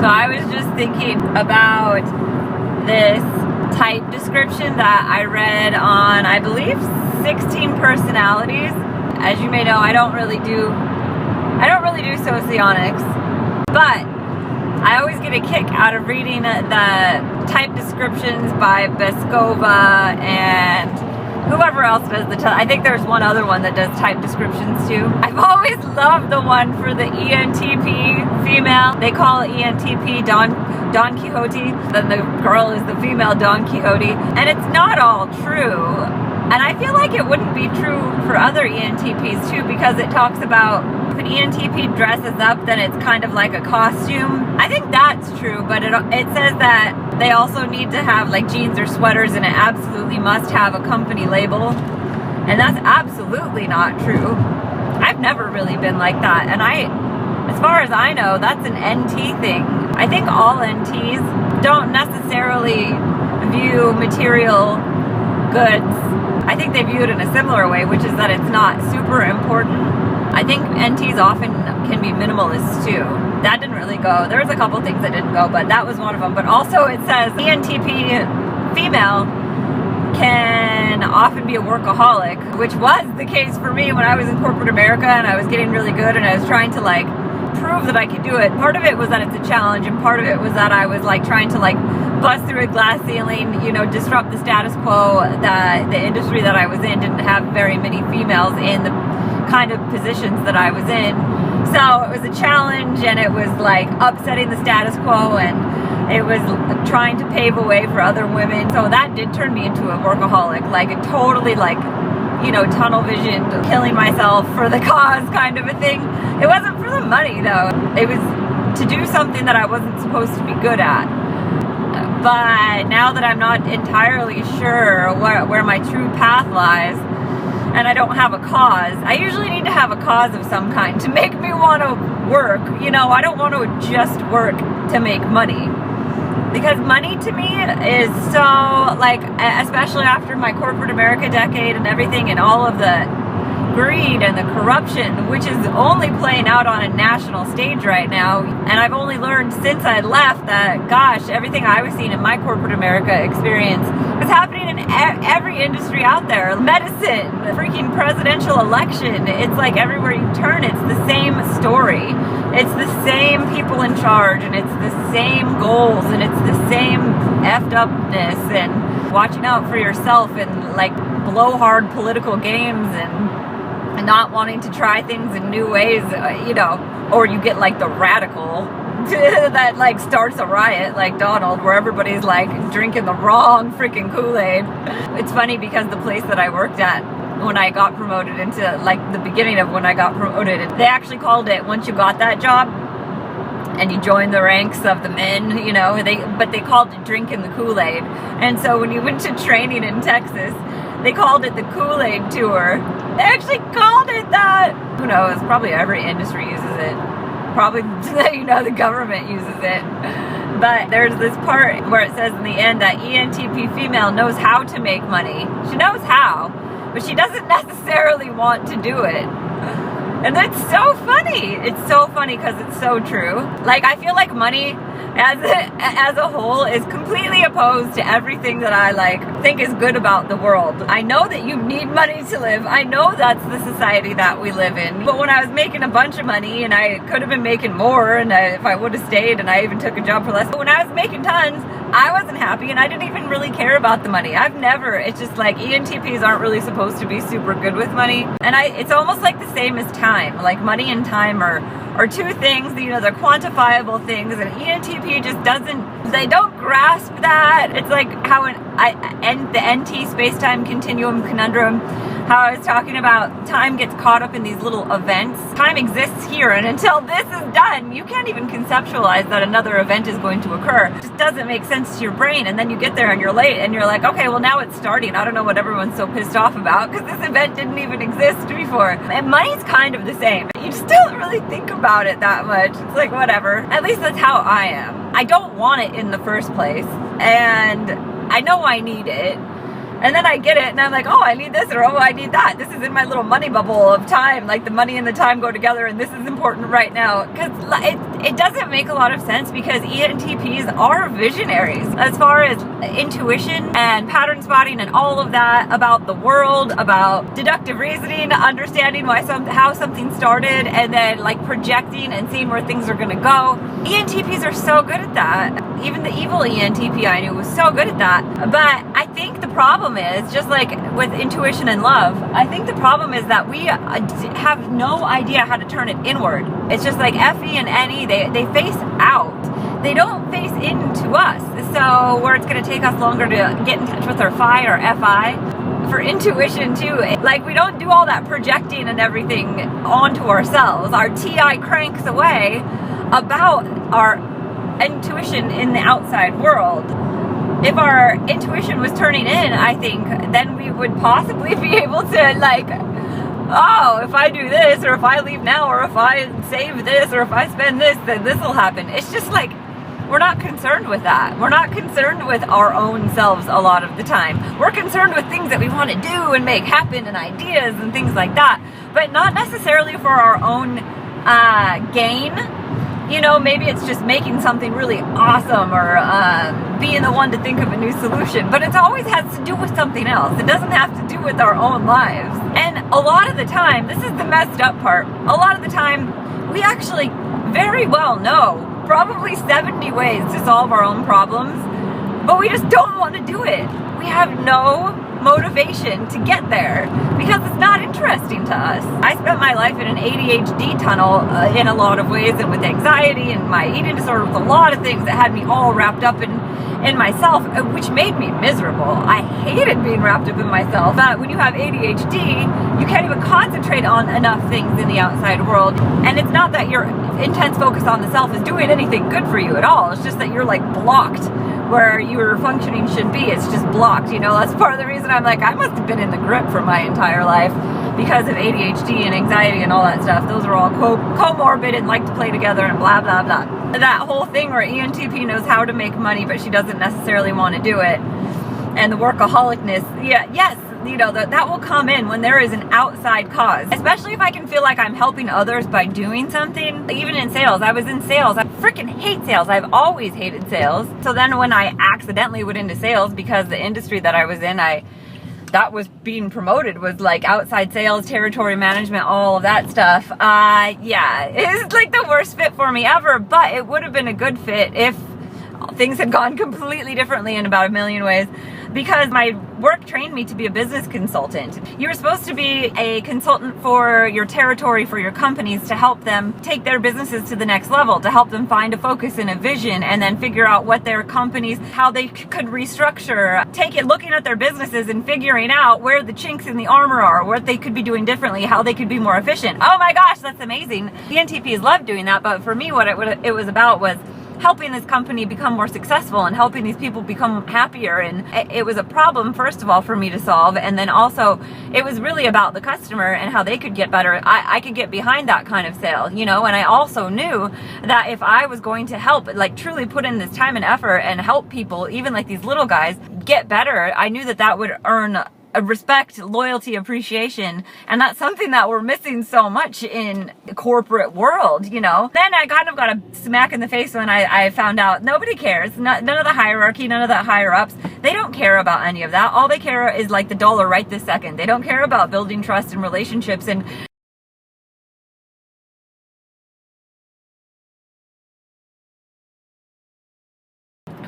So I was just thinking about this type description that I read on, I believe, 16 Personalities. As you may know, I don't really do socionics, but I always get a kick out of reading the type descriptions by Beskova and whoever else does I think there's one other one that does type descriptions too. I've always loved the one for the ENTP female. They call ENTP Don Quixote. Then the girl is the female Don Quixote. And it's not all true. And I feel like it wouldn't be true for other ENTPs too, because it talks about if an ENTP dresses up, then it's kind of like a costume. I think that's true, but it says that they also need to have like jeans or sweaters, and it absolutely must have a company label. And that's absolutely not true. I've never really been like that. And as far as I know, that's an NT thing. I think all NTs don't necessarily view material goods. I think they view it in a similar way, which is that it's not super important. I think NTs often can be minimalists too. That didn't really go. There was a couple things that didn't go, but that was one of them. But also it says ENTP female can often be a workaholic, which was the case for me when I was in corporate America and I was getting really good and I was trying to like prove that I could do it. Part of it was that it's a challenge, and part of it was that I was like trying to like bust through a glass ceiling, disrupt the status quo. That the industry that I was in didn't have very many females in the kind of positions that I was in. So it was a challenge, and it was like upsetting the status quo, and it was trying to pave a way for other women. So that did turn me into a workaholic, like a totally like, tunnel vision, killing myself for the cause kind of a thing. It wasn't for the money though. It was to do something that I wasn't supposed to be good at. But now that I'm not entirely sure where my true path lies, and I don't have a cause, I usually need to have a cause of some kind to make me want to work. I don't want to just work to make money. Because money to me is so, like, especially after my corporate America decade and everything, and all of the greed and the corruption, which is only playing out on a national stage right now. And I've only learned since I left that, gosh, everything I was seeing in my corporate America experience was happening in every industry out there. Medicine, the freaking presidential election. It's like everywhere you turn, it's the same story. It's the same people in charge, and it's the same goals, and it's the same effed upness, and watching out for yourself, and like blowhard political games, and not wanting to try things in new ways, or you get like the radical that like starts a riot like Donald, where everybody's like drinking the wrong freaking Kool-Aid. It's funny because the place that I worked at when I got promoted into, like, the beginning of when I got promoted, they actually called it, once you got that job and you joined the ranks of the men, but they called it drinking the Kool-Aid. And so when you went to training in Texas, they called it the Kool-Aid tour. They actually called it that. Who knows? Probably every industry uses it. Probably, the government uses it. But there's this part where it says in the end that ENTP female knows how to make money. She knows how, but she doesn't necessarily want to do it. And that's so funny. It's so funny because it's so true. Like, I feel like money as a whole is completely opposed to everything that I think is good about the world. I know that you need money to live. I know that's the society that we live in. But when I was making a bunch of money, and I could have been making more, and if I would have stayed, and I even took a job for less, but when I was making tons, I wasn't happy, and I didn't even really care about the money. It's just like ENTPs aren't really supposed to be super good with money. And it's almost like the same as time. Like, money and time are two things, they're quantifiable things, and ENTP just they don't grasp that. It's like how the NT space-time continuum conundrum, how I was talking about time gets caught up in these little events. Time exists here, and until this is done, you can't even conceptualize that another event is going to occur. It just doesn't make sense to your brain, and then you get there and you're late, and you're like, okay, well, now it's starting. I don't know what everyone's so pissed off about, because this event didn't even exist before. And money's kind of the same. You just don't really think about it that much. It's like, whatever. At least that's how I am. I don't want it in the first place, and I know I need it. And then I get it and I'm like, oh, I need this, or oh, I need that. This is in my little money bubble of time. Like the money and the time go together and this is important right now. Because it doesn't make a lot of sense, because ENTPs are visionaries as far as intuition and pattern spotting and all of that about the world, about deductive reasoning, understanding how something started, and then like projecting and seeing where things are going to go. ENTPs are so good at that. Even the evil ENTP I knew was so good at that. But I think the problem is, just like with intuition and love, I think the problem is that we have no idea how to turn it inward. It's just like FE and NE, they face out. They don't face into us. So where it's going to take us longer to get in touch with our FI or FI. For intuition too, like we don't do all that projecting and everything onto ourselves. Our TI cranks away about our intuition in the outside world. If our intuition was turning in, I think then we would possibly be able to like, oh, if I do this, or if I leave now, or if I save this, or if I spend this, then this will happen. It's just like, we're not concerned with that. We're not concerned with our own selves a lot of the time. We're concerned with things that we want to do and make happen, and ideas and things like that, but not necessarily for our own gain. You know, maybe it's just making something really awesome, or being the one to think of a new solution, but it always has to do with something else. It doesn't have to do with our own lives. And a lot of the time, this is the messed up part, a lot of the time we actually very well know probably 70 ways to solve our own problems, but we just don't want to do it. We have no motivation to get there because it's not interesting to us. I spent my life in an ADHD tunnel in a lot of ways, and with anxiety and my eating disorder, with a lot of things that had me all wrapped up in myself, which made me miserable. I hated being wrapped up in myself. But when you have ADHD, you can't even concentrate on enough things in the outside world. And it's not that your intense focus on the self is doing anything good for you at all. It's just that you're like blocked where your functioning should be. It's just blocked, you know. That's part of the reason I'm like, I must have been in the grip for my entire life because of ADHD and anxiety and all that stuff. Those are all comorbid and like to play together and blah, blah, blah. That whole thing where ENTP knows how to make money, but she doesn't necessarily want to do it. And the workaholicness, yes, you know, that will come in when there is an outside cause. Especially if I can feel like I'm helping others by doing something. Even in sales, I was in sales. I freaking hate sales. I've always hated sales. So then when I accidentally went into sales, because the industry that I was in, that was being promoted was like outside sales, territory management, all of that stuff. Yeah, it's like the worst fit for me ever, but it would have been a good fit if things had gone completely differently in about a million ways, because my work trained me to be a business consultant. You were supposed to be a consultant for your territory, for your companies, to help them take their businesses to the next level, to help them find a focus and a vision, and then figure out what their companies, how they could restructure, looking at their businesses and figuring out where the chinks in the armor are, what they could be doing differently, how they could be more efficient. Oh my gosh, that's amazing. The ENTPs love doing that, but for me what it was about was helping this company become more successful and helping these people become happier. And it was a problem, first of all, for me to solve. And then also it was really about the customer and how they could get better. I could get behind that kind of sale, you know, and I also knew that if I was going to help, like truly put in this time and effort and help people, even like these little guys, get better, I knew that would earn respect, loyalty, appreciation, and that's something that we're missing so much in the corporate world, you know. Then I kind of got a smack in the face when I found out nobody cares. None of the hierarchy, none of the higher ups, they don't care about any of that. All they care is like the dollar right this second. They don't care about building trust and relationships and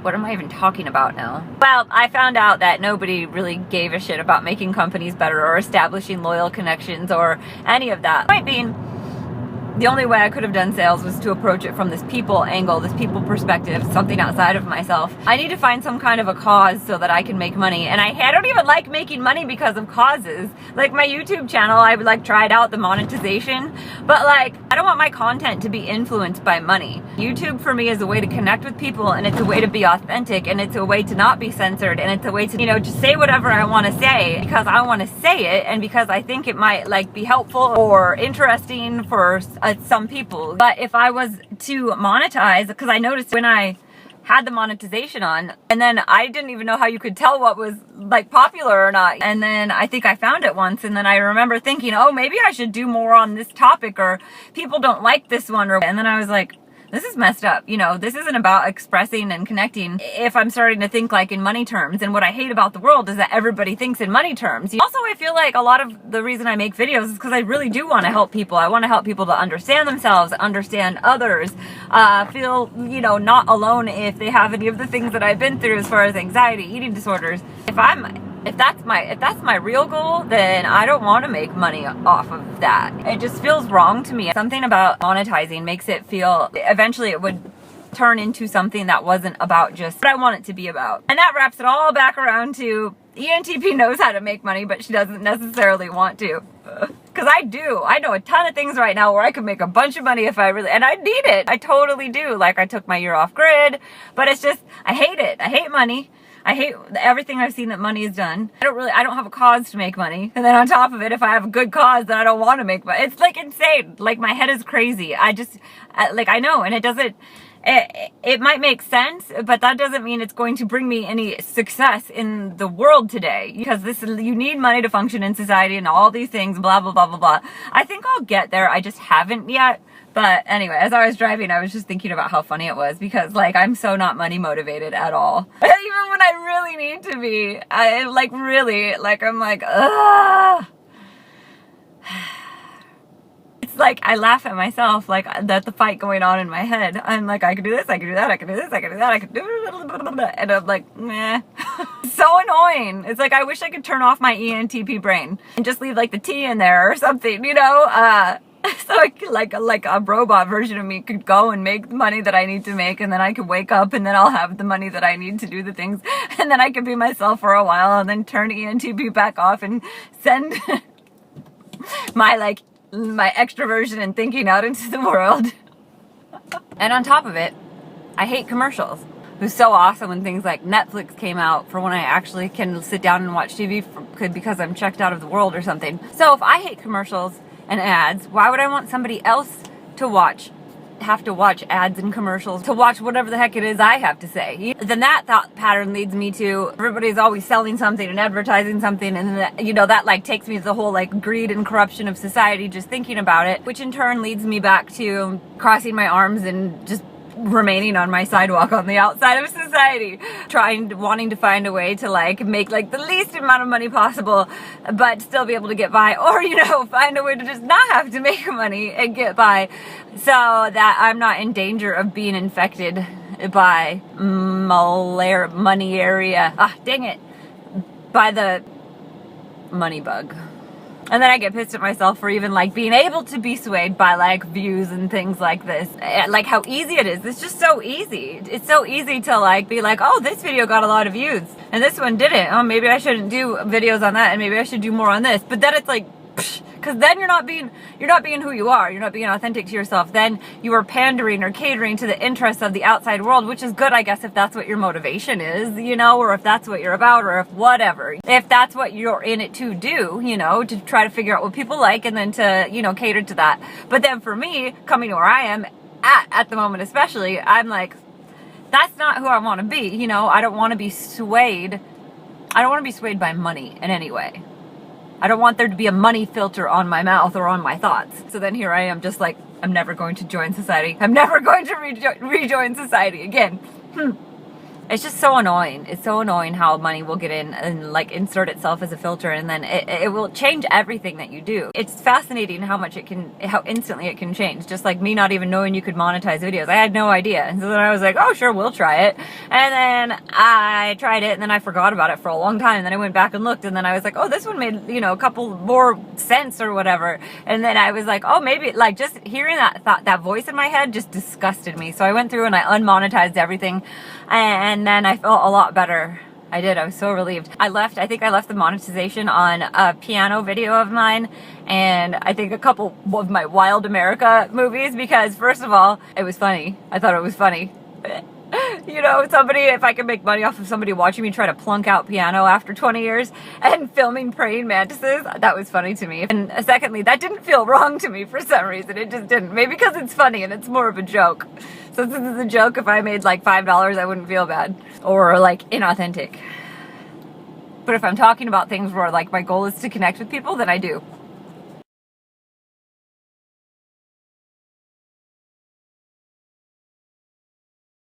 what am I even talking about now? Well, I found out that nobody really gave a shit about making companies better or establishing loyal connections or any of that. Point being, the only way I could have done sales was to approach it from this people angle, this people perspective, something outside of myself. I need to find some kind of a cause so that I can make money. And I don't even like making money because of causes. Like my YouTube channel, I would like tried out the monetization, but like I don't want my content to be influenced by money. YouTube for me is a way to connect with people, and it's a way to be authentic, and it's a way to not be censored, and it's a way to, you know, just say whatever I want to say because I want to say it and because I think it might like be helpful or interesting for some people. But if I was to monetize, because I noticed when I had the monetization on, and then I didn't even know how you could tell what was like popular or not. And then I think I found it once, and then I remember thinking, oh, maybe I should do more on this topic, or people don't like this one, and then I was like, this is messed up. You know, this isn't about expressing and connecting if I'm starting to think like in money terms. And what I hate about the world is that everybody thinks in money terms. Also, I feel like a lot of the reason I make videos is because I really do want to help people. I want to help people to understand themselves, understand others, feel, you know, not alone if they have any of the things that I've been through as far as anxiety, eating disorders. If that's my real goal, then I don't want to make money off of that. It just feels wrong to me. Something about monetizing makes it feel, eventually it would turn into something that wasn't about just what I want it to be about. And that wraps it all back around to ENTP knows how to make money, but she doesn't necessarily want to. Because I do. I know a ton of things right now where I could make a bunch of money if I really, and I need it. I totally do. Like, I took my year off grid, but it's just, I hate it. I hate money. I hate everything I've seen that money has done. I don't have a cause to make money. And then on top of it, if I have a good cause, then I don't want to make money. It's like insane. Like, my head is crazy. I know, and it might make sense, but that doesn't mean it's going to bring me any success in the world today. Because you need money to function in society and all these things, blah, blah, blah, blah, blah. I think I'll get there. I just haven't yet. But anyway, as I was driving, I was just thinking about how funny it was because, like, I'm so not money motivated at all. Even when I really need to be, I'm like, ugh. It's like, I laugh at myself, like, that's the fight going on in my head. I'm like, I could do this, I could do that, I could do this, I could do that, I could do it. And I'm like, meh. So annoying. It's like, I wish I could turn off my ENTP brain and just leave, like, the T in there or something, you know? So like a robot version of me could go and make the money that I need to make, and then I could wake up and then I'll have the money that I need to do the things, and then I could be myself for a while and then turn ENTP back off and send my extroversion and thinking out into the world. And on top of it, I hate commercials. It was so awesome when things like Netflix came out for when I actually can sit down and watch TV because I'm checked out of the world or something. So if I hate commercials and ads, why would I want somebody else to have to watch ads and commercials to watch whatever the heck it is I have to say? Then that thought pattern leads me to everybody's always selling something and advertising something, and that like takes me to the whole like greed and corruption of society just thinking about it, which in turn leads me back to crossing my arms and just remaining on my sidewalk on the outside of society, wanting to find a way to like make like the least amount of money possible but still be able to get by, or find a way to just not have to make money and get by, so that I'm not in danger of being infected by by the money bug. And then I get pissed at myself for even like being able to be swayed by like views and things like this. Like how easy it is. It's just so easy. It's so easy to like be like, oh, this video got a lot of views and this one didn't. Oh, maybe I shouldn't do videos on that, and maybe I should do more on this. But then it's like, because then you're not being who you are. You're not being authentic to yourself. Then you are pandering or catering to the interests of the outside world, which is good, I guess, if that's what your motivation is, or if that's what you're about, or if whatever. If that's what you're in it to do, to try to figure out what people like and then to, cater to that. But then for me, coming to where I am at the moment especially, I'm like, that's not who I want to be. I don't want to be swayed. I don't want to be swayed by money in any way. I don't want there to be a money filter on my mouth or on my thoughts. So then here I am just like, I'm never going to join society. I'm never going to rejoin society again. It's just so annoying. It's so annoying how money will get in and like insert itself as a filter, and then it will change everything that you do. It's fascinating how instantly it can change. Just like me not even knowing you could monetize videos. I had no idea. And so then I was like, oh sure, we'll try it. And then I tried it, and then I forgot about it for a long time. And then I went back and looked, and then I was like, oh, this one made, a couple more cents or whatever. And then I was like, oh, maybe, like, just hearing that voice in my head just disgusted me. So I went through and I unmonetized everything. And then I felt a lot better. I did. I was so relieved. I think I left the monetization on a piano video of mine, and I think a couple of my Wild America movies, because first of all, it was funny. I thought it was funny. You know, somebody, if I could make money off of somebody watching me try to plunk out piano after 20 years and filming praying mantises, that was funny to me. And secondly, that didn't feel wrong to me for some reason. It just didn't. Maybe because it's funny and it's more of a joke. So since it's a joke, if I made like $5, I wouldn't feel bad. Or like inauthentic. But if I'm talking about things where like my goal is to connect with people, then I do.